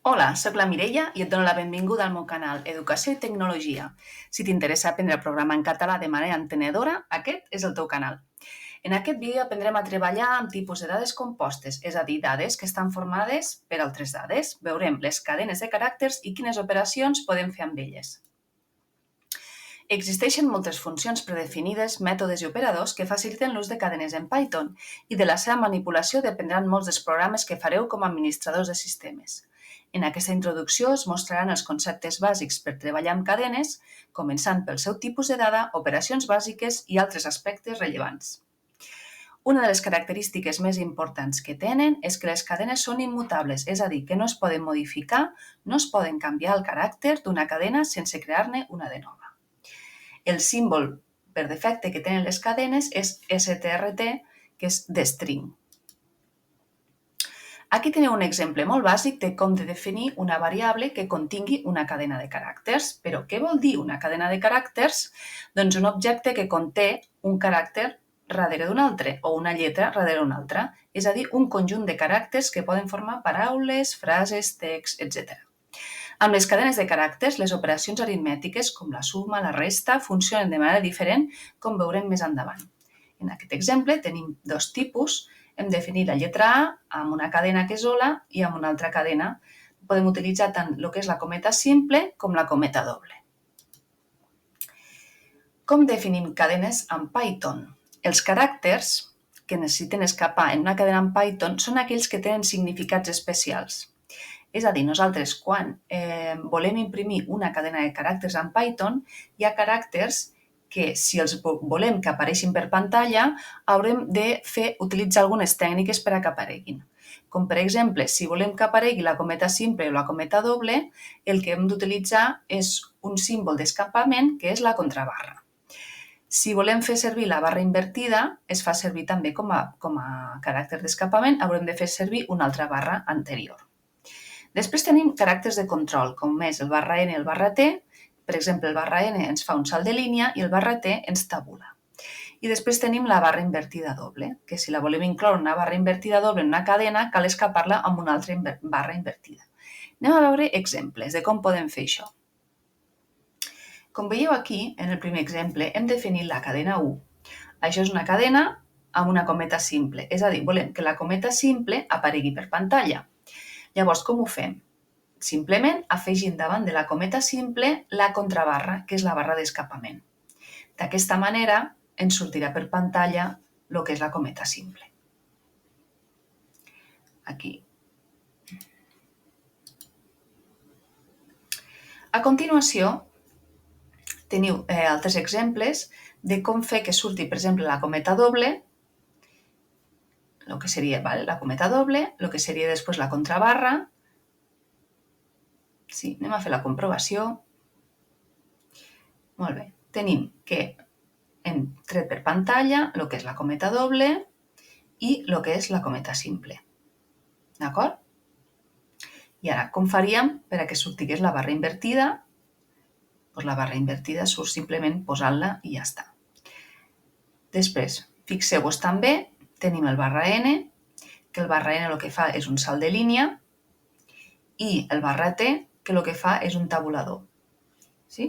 Hola, sóc la Mireia i et dono la benvinguda al meu canal Educació i Tecnologia. Si t'interessa aprendre a programar en català de manera entenedora, aquest és el teu canal. En aquest vídeo aprendrem a treballar amb tipus de dades compostes, és a dir, dades que estan formades per altres dades. Veurem les cadenes de caràcters i quines operacions podem fer amb elles. Existeixen moltes funcions predefinides, mètodes i operadors que faciliten l'ús de cadenes en Python i de la seva manipulació dependran molts dels programes que fareu com a administradors de sistemes. En aquesta introducció es mostraran els conceptes bàsics per treballar amb cadenes, començant pel seu tipus de dada, operacions bàsiques i altres aspectes rellevants. Una de les característiques més importants que tenen és que les cadenes són immutables, és a dir, que no es poden modificar, no es poden canviar el caràcter d'una cadena sense crear-ne una de nova. El símbol per defecte que tenen les cadenes és STRT, que és de string. Aquí teniu un exemple molt bàsic de com de definir una variable que contingui una cadena de caràcters. Però què vol dir una cadena de caràcters? Doncs un objecte que conté un caràcter darrere d'un altre o una lletra darrere una altra, és a dir, un conjunt de caràcters que poden formar paraules, frases, text, etc. Amb les cadenes de caràcters, les operacions aritmètiques, com la suma, la resta, funcionen de manera diferent, com veurem més endavant. En aquest exemple tenim dos tipus. Hem definit la lletra A amb una cadena que és hola i amb una altra cadena. Podem utilitzar tant el que és la cometa simple com la cometa doble. Com definim cadenes en Python? Els caràcters que necessiten escapar en una cadena en Python són aquells que tenen significats especials. És a dir, nosaltres quan volem imprimir una cadena de caràcters en Python, hi ha caràcters que si els volem que apareixin per pantalla, haurem de utilitzar algunes tècniques per a que apareguin. Com per exemple, si volem que aparegui la cometa simple o la cometa doble, el que hem d'utilitzar és un símbol d'escapament que és la contrabarra. Si volem fer servir la barra invertida, es fa servir també com a caràcter d'escapament, haurem de fer servir una altra barra anterior. Després tenim caràcters de control, com és el barra N i el barra T. Per exemple, el barra N ens fa un salt de línia i el barra T ens tabula. I després tenim la barra invertida doble, que si la volem incloure una barra invertida doble en una cadena, cal escapar-la amb una altra barra invertida. Anem a veure exemples de com podem fer això. Com veieu aquí, en el primer exemple, hem definit la cadena 1. Això és una cadena amb una cometa simple, és a dir, volem que la cometa simple aparegui per pantalla. Llavors, com ho fem? Simplement afegint davant de la cometa simple la contrabarra, que és la barra d'escapament. D'aquesta manera ens sortirà per pantalla el que és la cometa simple. Aquí. A continuació, teniu altres exemples de com fer que surti, per exemple, la cometa doble, el que seria la cometa doble, el que seria després la contrabarra. Sí, anem a fer la comprovació. Molt bé. Tenim que hem tret per pantalla el que és la cometa doble i el que és la cometa simple. D'acord? I ara, com faríem per a que sortigués la barra invertida? Doncs la barra invertida surt simplement posant-la i ja està. Després, fixeu-vos també, tenim el barra N, que el barra N el que fa és un salt de línia, i el barra T, que el que fa és un tabulador. Sí?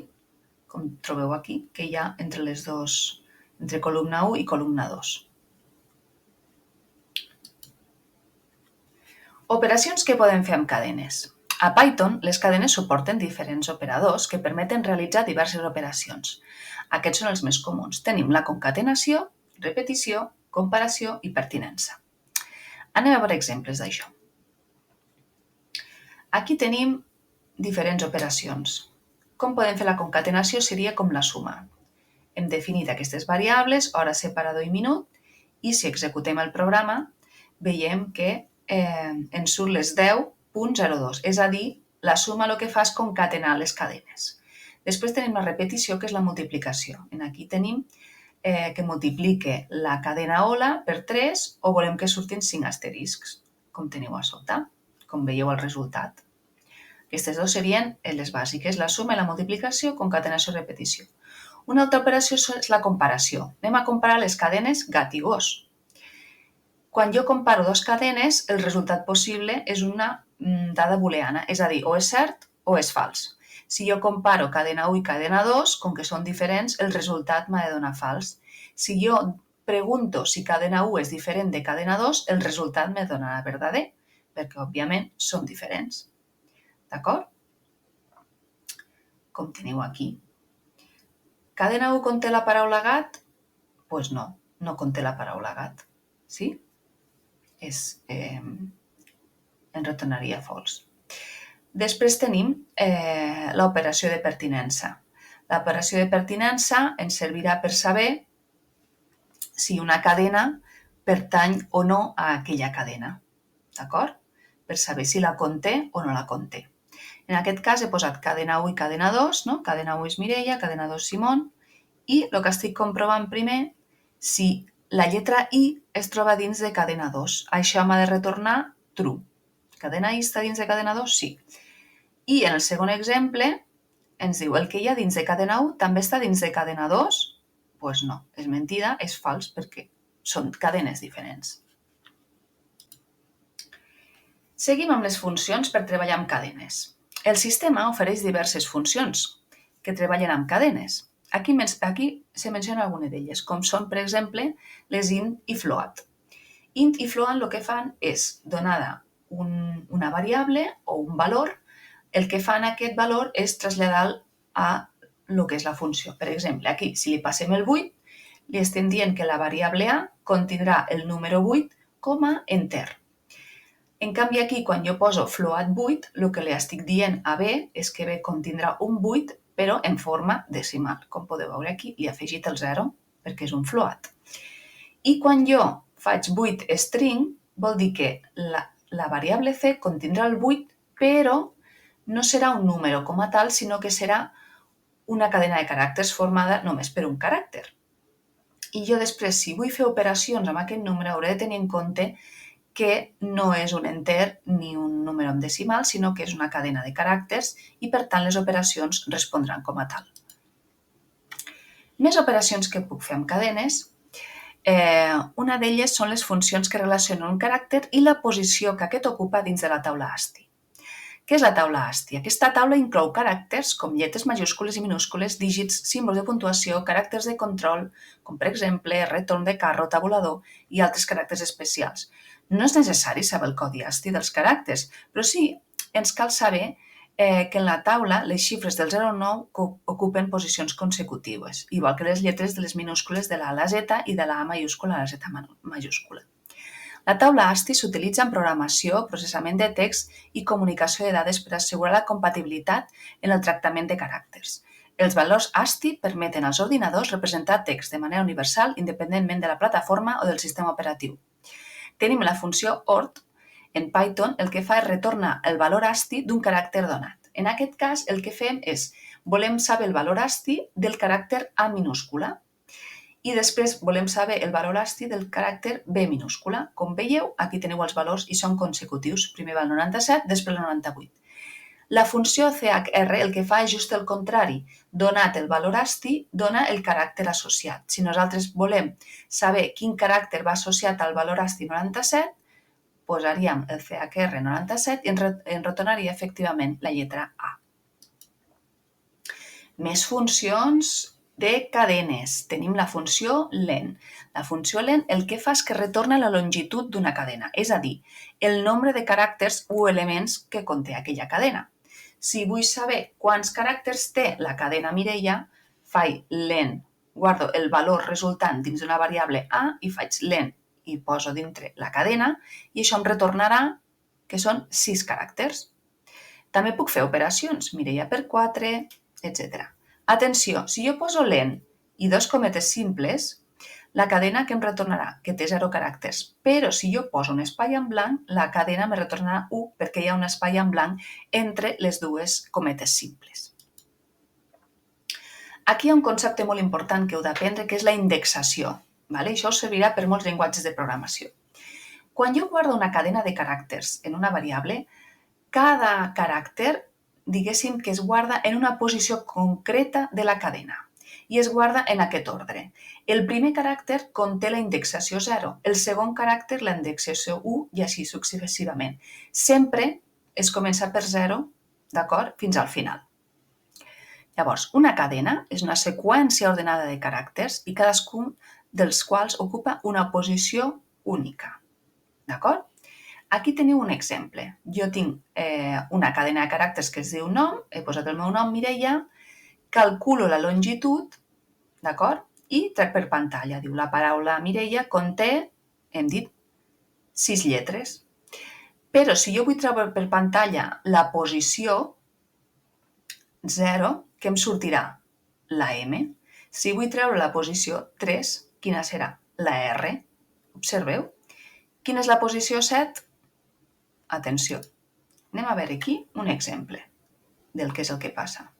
Com trobeu aquí, que hi ha entre les dues, entre columna 1 i columna 2. Operacions que podem fer amb cadenes. A Python, les cadenes suporten diferents operadors que permeten realitzar diverses operacions. Aquests són els més comuns. Tenim la concatenació, repetició, comparació i pertinença. Anem a veure exemples d'això. Aquí tenim diferents operacions. Com podem fer la concatenació seria com la suma. Hem definit aquestes variables, hora, separador i minut, i si executem el programa, veiem que ens surt les 10.02, és a dir, la suma el que fa és concatenar les cadenes. Després tenim la repetició, que és la multiplicació. Aquí tenim que multiplique la cadena hola per 3 o volem que surtin 5 asteriscs, com teniu a sota, com veieu el resultat. Aquestes dues serien les bàsiques, la suma i la multiplicació, concatenació i repetició. Una altra operació és la comparació. Anem a comparar les cadenes gat i gos. Quan jo comparo dues cadenes, el resultat possible és una dada booleana, és a dir, o és cert o és fals. Si jo comparo cadena 1 i cadena 2, com que són diferents, el resultat m'ha de donar fals. Si jo pregunto si cadena 1 és diferent de cadena 2, el resultat me donarà verdader, perquè, òbviament, són diferents. D'acord? Com teniu aquí. Cadena 1 conté la paraula gat? Doncs no, no conté la paraula gat. Sí? En retornaria false. Després tenim l'operació de pertinença. L'operació de pertinença ens servirà per saber si una cadena pertany o no a aquella cadena. D'acord? Per saber si la conté o no la conté. En aquest cas he posat cadena 1 i cadena 2, no? Cadena 1 és Mireia, cadena 2 Simon, i el que estic comprovant primer, si la lletra I es troba dins de cadena 2. Això m'ha de retornar true. Cadena I està dins de cadena 2? Sí. I en el segon exemple ens diu el que hi ha dins de cadena 1 també està dins de cadena 2? Doncs no, és mentida, és fals, perquè són cadenes diferents. Seguim amb les funcions per treballar amb cadenes. El sistema ofereix diverses funcions que treballen amb cadenes. Aquí se menciona alguna d'elles, com són, per exemple, les int i float. Int i float el que fan és, donada una variable o un valor, el que fan aquest valor és traslladar a el que és la funció. Per exemple, aquí, si li passem el 8, li estem dient que la variable A contindrà el número 8 com a enter. En canvi, aquí, quan jo poso float 8, el que li estic dient a B és que B contindrà un 8, però en forma decimal. Com podeu veure aquí, li he afegit el 0, perquè és un float. I quan jo faig 8 string, vol dir que la variable C contindrà el 8, però no serà un número com a tal, sinó que serà una cadena de caràcters formada només per un caràcter. I jo després, si vull fer operacions amb aquest número, hauré de tenir en compte que no és un enter ni un número en decimal, sinó que és una cadena de caràcters i, per tant, les operacions respondran com a tal. Més operacions que puc fer amb cadenes. Una d'elles són les funcions que relacionen un caràcter i la posició que aquest ocupa dins de la taula ASCII. Què és la taula ASCII? Aquesta taula inclou caràcters com lletres majúscules i minúscules, dígits, símbols de puntuació, caràcters de control, com per exemple retorn de carro, tabulador i altres caràcters especials. No és necessari saber el codi ASCII dels caràcters, però sí ens cal saber que en la taula les xifres del 0 al 9 ocupen posicions consecutives, igual que les lletres de les minúscules de la A a la Z i de la A majúscula a la Z majúscula. La taula ASCII s'utilitza en programació, processament de text i comunicació de dades per assegurar la compatibilitat en el tractament de caràcters. Els valors ASCII permeten als ordinadors representar text de manera universal independentment de la plataforma o del sistema operatiu. Tenim la funció ord. En Python el que fa és retornar el valor ASCII d'un caràcter donat. En aquest cas el que fem és, volem saber el valor ASCII del caràcter A minúscula i després volem saber el valor ASCII del caràcter B minúscula. Com veieu, aquí teniu els valors i són consecutius. Primer va el 97, després el 98. La funció chr el que fa és just el contrari. Donat el valor ASCII, dona el caràcter associat. Si nosaltres volem saber quin caràcter va associat al valor ASCII 97, posaríem el chr 97 i ens retornaria efectivament la lletra A. Més funcions de cadenes. Tenim la funció len. La funció len el que fa és que retorna la longitud d'una cadena, és a dir, el nombre de caràcters o elements que conté aquella cadena. Si vull saber quants caràcters té la cadena Mireia, faig len, guardo el valor resultant dins d'una variable A i faig len i poso dintre la cadena i això em retornarà que són 6 caràcters. També puc fer operacions, Mireia per 4, etc. Atenció, si jo poso len i 2 cometes simples, la cadena que em retornarà, que té 0 caràcters. Però si jo poso un espai en blanc, la cadena me retornarà 1 perquè hi ha un espai en blanc entre les dues cometes simples. Aquí hi ha un concepte molt important que heu d'aprendre, que és la indexació. Això us servirà per molts llenguatges de programació. Quan jo guardo una cadena de caràcters en una variable, cada caràcter, diguéssim que es guarda en una posició concreta de la cadena i es guarda en aquest ordre. El primer caràcter conté la indexació 0, el segon caràcter la indexació 1 i així successivament. Sempre es comença per 0, d'acord, fins al final. Llavors, una cadena és una seqüència ordenada de caràcters i cadascun dels quals ocupa una posició única. D'acord? Aquí teniu un exemple. Jo tinc una cadena de caràcters que es diu nom, he posat el meu nom, Mireia, calculo la longitud, d'acord? I trec per pantalla. Diu, la paraula Mireia conté, hem dit, 6 lletres. Però si jo vull treure per pantalla la posició 0, què em sortirà? La M. Si vull treure la posició 3, quina serà? La R. Observeu? Quina és la posició 7? Atenció. Anem a veure aquí un exemple del que és el que passa.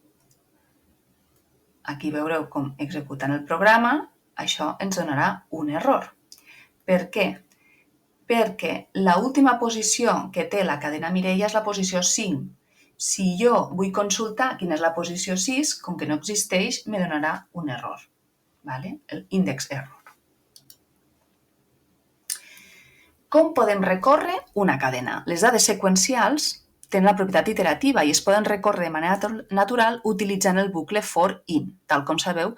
Aquí veureu com executant el programa, això ens donarà un error. Per què? Perquè l'última posició que té la cadena Mireia és la posició 5. Si jo vull consultar quina és la posició 6, com que no existeix, me donarà un error. Vale? El índex error. Com podem recórrer una cadena? Les dades seqüencials tenen la propietat iterativa i es poden recórrer de manera natural utilitzant el bucle for in, tal com sabeu,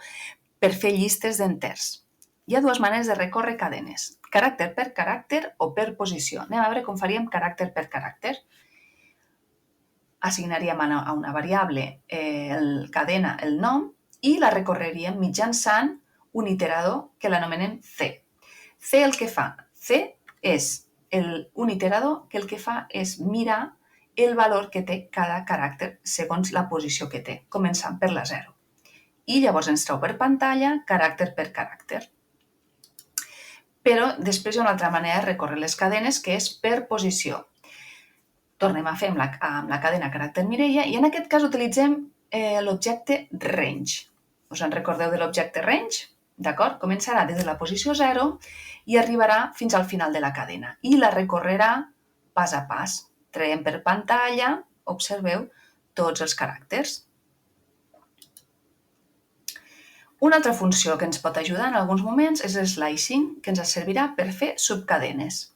per fer llistes d'enters. Hi ha dues maneres de recórrer cadenes, caràcter per caràcter o per posició. Anem a veure com faríem caràcter per caràcter. Assignaríem a una variable cadena el nom i la recorreríem mitjançant un iterador que l'anomenem C. C el que fa? C és un iterador que el que fa és mirar el valor que té cada caràcter segons la posició que té, començant per la 0. I llavors ens treu per pantalla caràcter per caràcter. Però després hi ha una altra manera de recórrer les cadenes que és per posició. Tornem a fer amb la cadena caràcter Mireia i en aquest cas utilitzem l'objecte range. Us en recordeu de l'objecte range? D'acord? Començarà des de la posició 0 i arribarà fins al final de la cadena i la recorrerà pas a pas. Traiem per pantalla, observeu, tots els caràcters. Una altra funció que ens pot ajudar en alguns moments és el slicing, que ens servirà per fer subcadenes.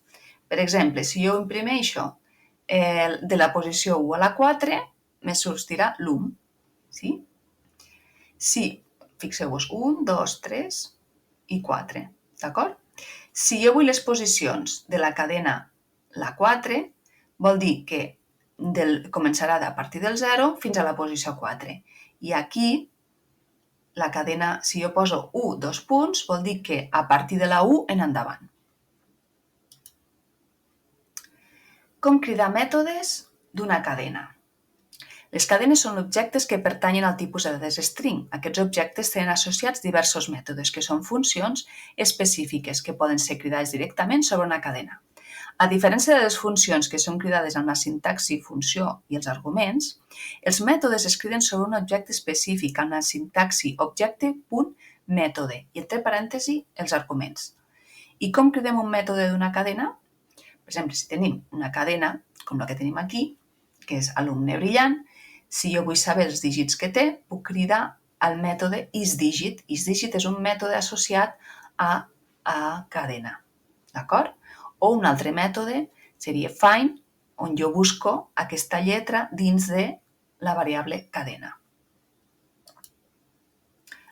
Per exemple, si jo imprimeixo de la posició 1 a la 4, me sortirà l'1. Sí? Si, fixeu-vos, 1, 2, 3 i 4. D'acord? Si jo vull les posicions de la cadena la 4, vol dir que començarà a partir del 0 fins a la posició 4. I aquí, la cadena, si jo poso 1, 2 punts, vol dir que a partir de la 1 en endavant. Com cridar mètodes d'una cadena? Les cadenes són objectes que pertanyen al tipus de dades string. Aquests objectes tenen associats diversos mètodes, que són funcions específiques que poden ser cridades directament sobre una cadena. A diferència de les funcions que són cridades amb la sintaxi funció i els arguments, els mètodes es criden sobre un objecte específic amb la sintaxi objecte.mètode i entre parèntesi els arguments. I com cridem un mètode d'una cadena? Per exemple, si tenim una cadena, com la que tenim aquí, que és alumne brillant, si jo vull saber els dígits que té, puc cridar al mètode isDigit. IsDigit és un mètode associat a cadena. D'acord? O un altre mètode seria find, on jo busco aquesta lletra dins de la variable cadena.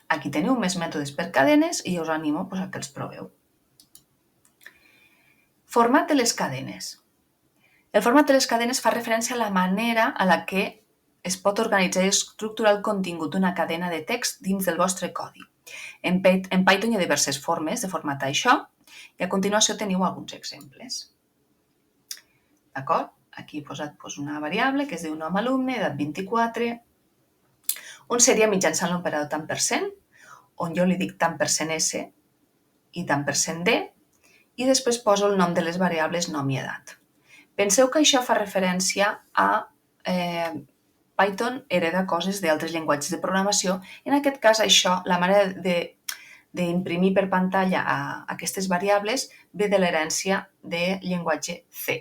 Aquí teniu més mètodes per cadenes i us animo a que els proveu. Format de les cadenes. El format de les cadenes fa referència a la manera a la que es pot organitzar i estructurar el contingut d'una cadena de text dins del vostre codi. En Python hi ha diverses formes de formatar això i a continuació teniu alguns exemples. D'acord? Aquí he posat una variable que es diu nom alumne, edat 24, on seria mitjançant l'operador tant per cent, on jo li dic tant per cent S i tant per cent D, i després poso el nom de les variables nom i edat. Penseu que això fa referència a Python hereda coses d'altres llenguatges de programació. En aquest cas, això, la manera d'imprimir per pantalla aquestes variables ve de l'herència del llenguatge C.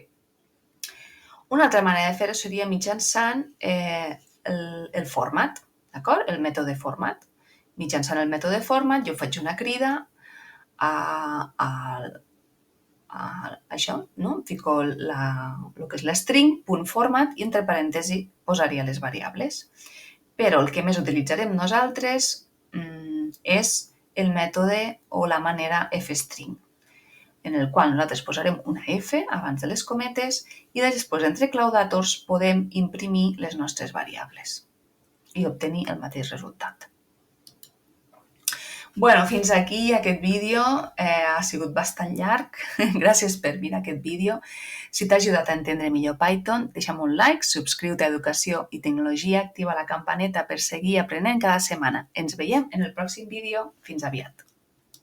Una altra manera de fer-ho seria mitjançant el format, d'acord? El mètode format. Mitjançant el mètode format jo faig una crida al això, no? Fico el que és l'string, .format, i entre parèntesi posaria les variables. Però el que més utilitzarem nosaltres és el mètode o la manera fstring, en el qual nosaltres posarem una F abans de les cometes i després entre claudàtors podem imprimir les nostres variables i obtenir el mateix resultat. Bueno, fins aquí aquest vídeo. Ha sigut bastant llarg. Gràcies per mirar aquest vídeo. Si t'ha ajudat a entendre millor Python, deixa'm un like, subscriu-te a Educació i Tecnologia, activa la campaneta per seguir aprenent cada setmana. Ens veiem en el pròxim vídeo. Fins aviat.